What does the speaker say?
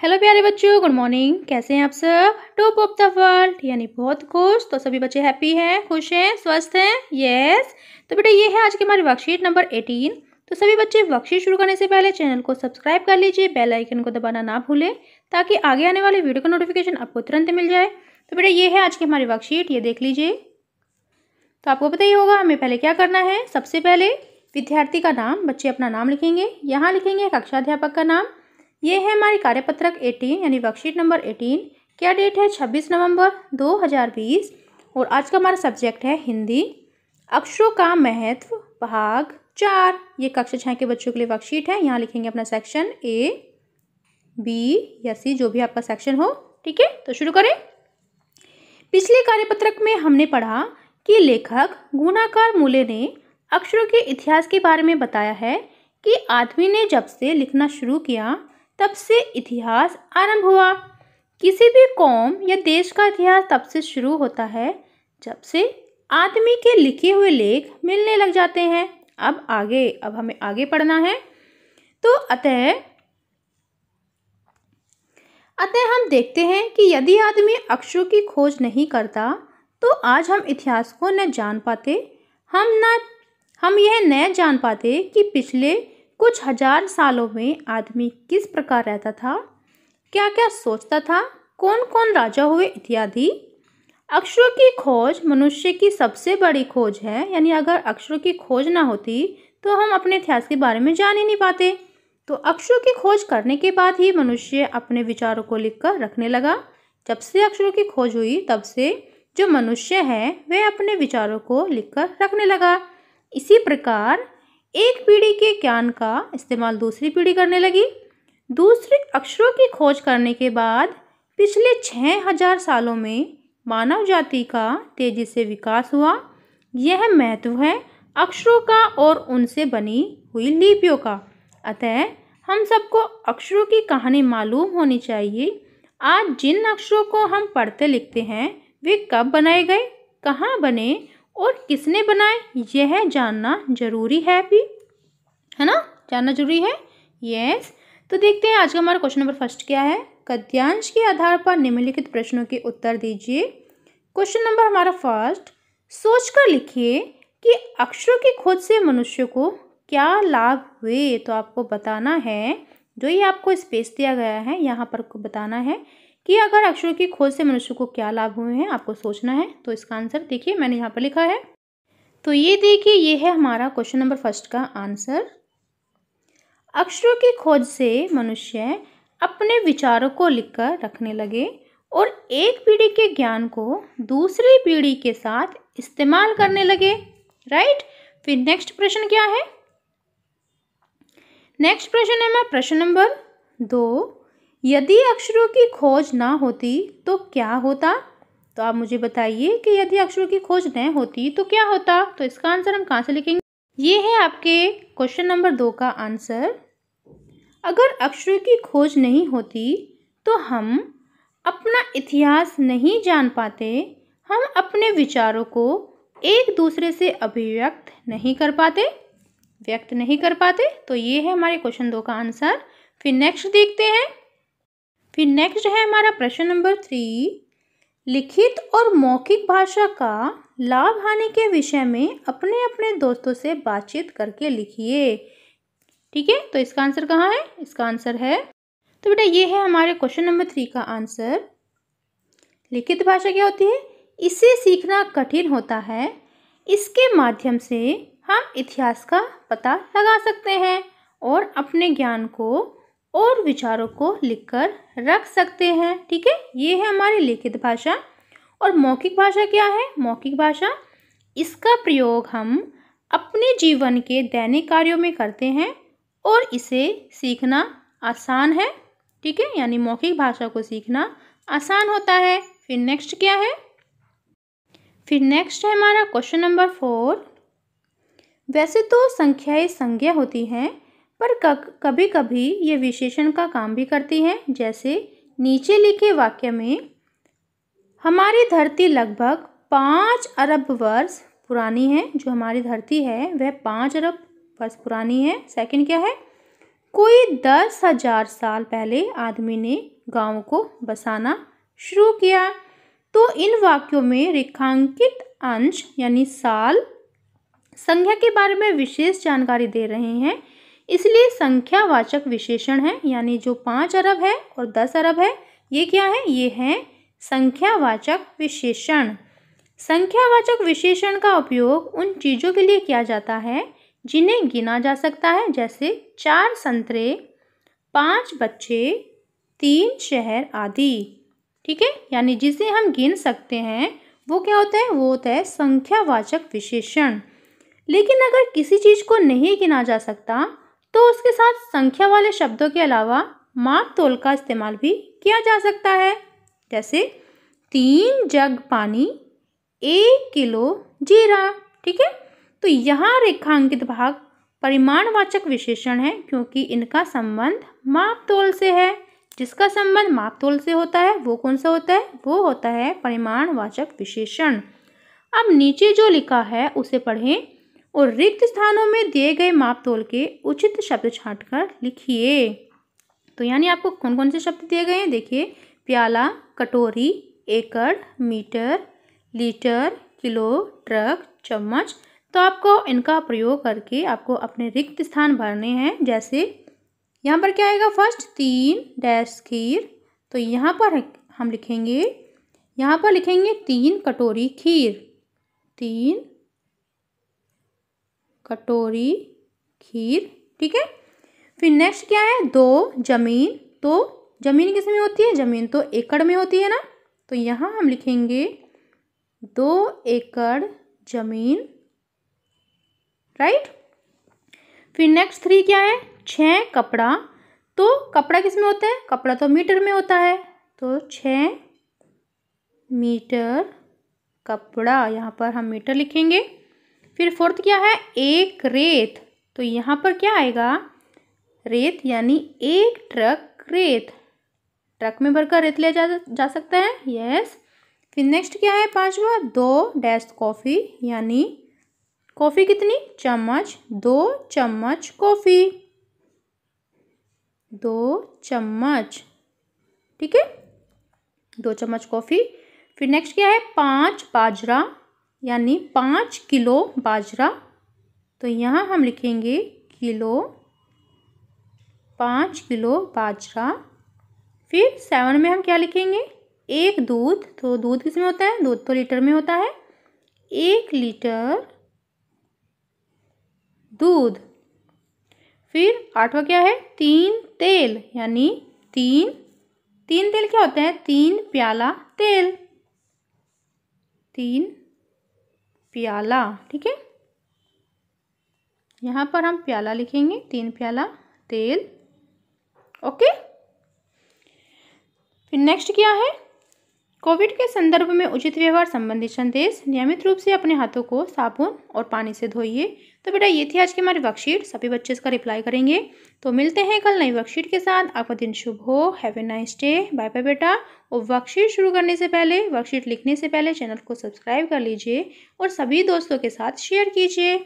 Hello प्यारे बच्चों, good morning. कैसे हैं आप सब? टॉप ऑफ द वर्ल्ड यानी बहुत खुश। तो सभी बच्चे हैप्पी हैं, खुश हैं, स्वस्थ हैं? यस। तो बेटा ये है आज की हमारी वर्कशीट नंबर 18। तो सभी बच्चे वर्कशीट शुरू करने से पहले चैनल को सब्सक्राइब कर लीजिए, बेल आइकन को दबाना ना भूलें ताकि आगे आने वाले वीडियो का नोटिफिकेशन आपको तुरंत मिल जाए। तो बेटा ये है आज की हमारी वर्कशीट, ये देख लीजिए। तो आपको पता ही होगा हमें पहले क्या करना है। सबसे पहले विद्यार्थी का नाम, बच्चे अपना नाम लिखेंगे, यहाँ लिखेंगे कक्षाध्यापक का नाम। ये है हमारी कार्यपत्रक 18 यानी वर्कशीट नंबर 18। क्या डेट है? 26 नवंबर 2020। और आज का हमारा सब्जेक्ट है हिंदी। अक्षरों का महत्व भाग 4। ये कक्षा 6 के बच्चों के लिए वर्कशीट है। यहाँ लिखेंगे अपना सेक्शन ए, बी या सी, जो भी आपका सेक्शन हो। ठीक है, तो शुरू करें। पिछले कार्यपत्रक में हमने पढ़ा कि लेखक गुणाकार मूले ने अक्षरों के इतिहास के बारे में बताया है कि आदमी ने जब से लिखना शुरू किया तब से इतिहास आरंभ हुआ। किसी भी कौम या देश का इतिहास तब से शुरू होता है जब से आदमी के लिखे हुए लेख मिलने लग जाते हैं। अब हमें आगे पढ़ना है। तो अतः हम देखते हैं कि यदि आदमी अक्षरों की खोज नहीं करता तो आज हम इतिहास को न जान पाते, हम यह न जान पाते कि पिछले कुछ हजार सालों में आदमी किस प्रकार रहता था, क्या क्या सोचता था, कौन कौन राजा हुए इत्यादि। अक्षरों की खोज मनुष्य की सबसे बड़ी खोज है, यानी अगर अक्षरों की खोज ना होती तो हम अपने इतिहास के बारे में जान ही नहीं पाते। तो अक्षरों की खोज करने के बाद ही मनुष्य अपने विचारों को लिखकर रखने लगा। जब से अक्षरों की खोज हुई तब से जो मनुष्य है वह अपने विचारों को लिखकर रखने लगा। इसी प्रकार एक पीढ़ी के ज्ञान का इस्तेमाल दूसरी पीढ़ी करने लगी। दूसरे अक्षरों की खोज करने के बाद पिछले 6000 सालों में मानव जाति का तेजी से विकास हुआ। यह महत्व है अक्षरों का और उनसे बनी हुई लिपियों का। अतः हम सबको अक्षरों की कहानी मालूम होनी चाहिए। आज जिन अक्षरों को हम पढ़ते लिखते हैं वे कब बनाए गए, कहाँ बने और किसने बनाए, यह जानना जरूरी है भी, है ना? जानना जरूरी है। यस। तो देखते हैं आज का हमारा क्वेश्चन नंबर फर्स्ट क्या है। गद्यांश के आधार पर निम्नलिखित प्रश्नों के उत्तर दीजिए। क्वेश्चन नंबर हमारा फर्स्ट, सोचकर लिखिए कि अक्षरों की खोज से मनुष्य को क्या लाभ हुए। तो आपको बताना है, जो ये आपको स्पेस दिया गया है यहाँ पर आपको बताना है कि अगर अक्षरों की खोज से मनुष्य को क्या लाभ हुए हैं, आपको सोचना है। तो इसका आंसर देखिए मैंने यहाँ पर लिखा है। तो ये देखिए, ये है हमारा क्वेश्चन नंबर फर्स्ट का आंसर। अक्षरों की खोज से मनुष्य अपने विचारों को लिखकर रखने लगे और एक पीढ़ी के ज्ञान को दूसरी पीढ़ी के साथ इस्तेमाल करने लगे। राइट। फिर नेक्स्ट प्रश्न क्या है? नेक्स्ट प्रश्न है मैं प्रश्न नंबर 2। यदि अक्षरों की खोज ना होती तो क्या होता? तो आप मुझे बताइए कि यदि अक्षरों की खोज न होती तो क्या होता। तो इसका आंसर हम कहाँ से लिखेंगे? ये है आपके क्वेश्चन नंबर 2 का आंसर। अगर अक्षरों की खोज नहीं होती तो हम अपना इतिहास नहीं जान पाते, हम अपने विचारों को एक दूसरे से अभिव्यक्त नहीं कर पाते, व्यक्त नहीं कर पाते। तो ये है हमारे क्वेश्चन 2 का आंसर। फिर नेक्स्ट देखते हैं। फिर नेक्स्ट है हमारा प्रश्न नंबर 3। लिखित और मौखिक भाषा का लाभ हानि के विषय में अपने अपने दोस्तों से बातचीत करके लिखिए। ठीक है, तो इसका आंसर कहाँ है? इसका आंसर है, तो बेटा ये है हमारे क्वेश्चन नंबर 3 का आंसर। लिखित भाषा क्या होती है? इसे सीखना कठिन होता है। इसके माध्यम से हम इतिहास का पता लगा सकते हैं और अपने ज्ञान को और विचारों को लिखकर रख सकते हैं। ठीक है, ये है हमारी लिखित भाषा। और मौखिक भाषा क्या है? मौखिक भाषा, इसका प्रयोग हम अपने जीवन के दैनिक कार्यों में करते हैं और इसे सीखना आसान है। ठीक है, यानी मौखिक भाषा को सीखना आसान होता है। फिर नेक्स्ट क्या है? फिर नेक्स्ट है हमारा क्वेश्चन नंबर 4। वैसे तो संख्याएं संज्ञा होती हैं पर कभी कभी ये विशेषण का काम भी करती हैं। जैसे नीचे लिखे वाक्य में हमारी धरती लगभग 5 अरब वर्ष पुरानी है। जो हमारी धरती है वह 5 अरब वर्ष पुरानी है। सेकंड क्या है? कोई 10,000 साल पहले आदमी ने गांव को बसाना शुरू किया। तो इन वाक्यों में रेखांकित अंश यानी साल संख्या के बारे में विशेष जानकारी दे रहे हैं, इसलिए संख्यावाचक विशेषण है। यानी जो 5 अरब है और 10 अरब है, ये क्या है? ये है संख्यावाचक विशेषण। संख्यावाचक विशेषण का उपयोग उन चीज़ों के लिए किया जाता है जिन्हें गिना जा सकता है, जैसे 4 संतरे, 5 बच्चे, 3 शहर आदि। ठीक है, यानी जिसे हम गिन सकते हैं वो क्या होता है? वो होता है संख्यावाचक विशेषण। लेकिन अगर किसी चीज़ को नहीं गिना जा सकता तो उसके साथ संख्या वाले शब्दों के अलावा माप तोल का इस्तेमाल भी किया जा सकता है, जैसे 3 जग पानी, 1 किलो जीरा। ठीक है, तो यहाँ रेखांकित भाग परिमाणवाचक विशेषण है क्योंकि इनका संबंध माप तोल से है। जिसका संबंध माप तोल से होता है वो कौन सा होता है? वो होता है परिमाणवाचक विशेषण। अब नीचे जो लिखा है उसे पढ़ें और रिक्त स्थानों में दिए गए माप तोल के उचित शब्द छांटकर लिखिए। तो यानी आपको कौन कौन से शब्द दिए गए हैं? देखिए, प्याला, कटोरी, एकड़, मीटर, लीटर, किलो, ट्रक, चम्मच। तो आपको इनका प्रयोग करके आपको अपने रिक्त स्थान भरने हैं। जैसे यहाँ पर क्या आएगा? फर्स्ट 3 डैश खीर। तो यहाँ पर हम लिखेंगे, यहाँ पर लिखेंगे 3 कटोरी खीर, 3 कटोरी खीर। ठीक है, फिर नेक्स्ट क्या है? 2 जमीन। तो जमीन किस में होती है? जमीन तो एकड़ में होती है ना, तो यहाँ हम लिखेंगे 2 एकड़ जमीन। राइट। फिर नेक्स्ट 3 क्या है? 6 कपड़ा। तो कपड़ा किस में होता है? कपड़ा तो मीटर में होता है, तो 6 मीटर कपड़ा, यहाँ पर हम मीटर लिखेंगे। फिर फोर्थ क्या है? 1 रेत। तो यहाँ पर क्या आएगा? रेत, यानी 1 ट्रक रेत। ट्रक में भरकर रेत ले जा सकता है। यस। फिर नेक्स्ट क्या है? 5वां 2 डैश कॉफ़ी, यानी कॉफ़ी कितनी? चम्मच, 2 चम्मच कॉफ़ी, 2 चम्मच। ठीक है, 2 चम्मच कॉफ़ी। फिर नेक्स्ट क्या है? 5 बाजरा, यानी 5 किलो बाजरा। तो यहाँ हम लिखेंगे किलो, 5 किलो बाजरा। फिर 7 में हम क्या लिखेंगे? 1 दूध। तो दूध किस में होता है? दूध तो लीटर में होता है, 1 लीटर दूध। फिर 8वां क्या है? 3 तेल, यानी 3 तेल क्या होता है? 3 प्याला तेल, 3 प्याला। ठीक है, यहाँ पर हम प्याला लिखेंगे, 3 प्याला तेल। ओके। फिर नेक्स्ट क्या है? कोविड के संदर्भ में उचित व्यवहार संबंधी संदेश। नियमित रूप से अपने हाथों को साबुन और पानी से धोइए। तो बेटा ये थी आज की हमारी वर्कशीट, सभी बच्चे इसका रिप्लाई करेंगे। तो मिलते हैं कल नई वर्कशीट के साथ। आपका दिन शुभ हो। Have a nice day. Bye bye बेटा। और वर्कशीट शुरू करने से पहले, वर्कशीट लिखने से पहले चैनल को सब्सक्राइब कर लीजिए और सभी दोस्तों के साथ शेयर कीजिए।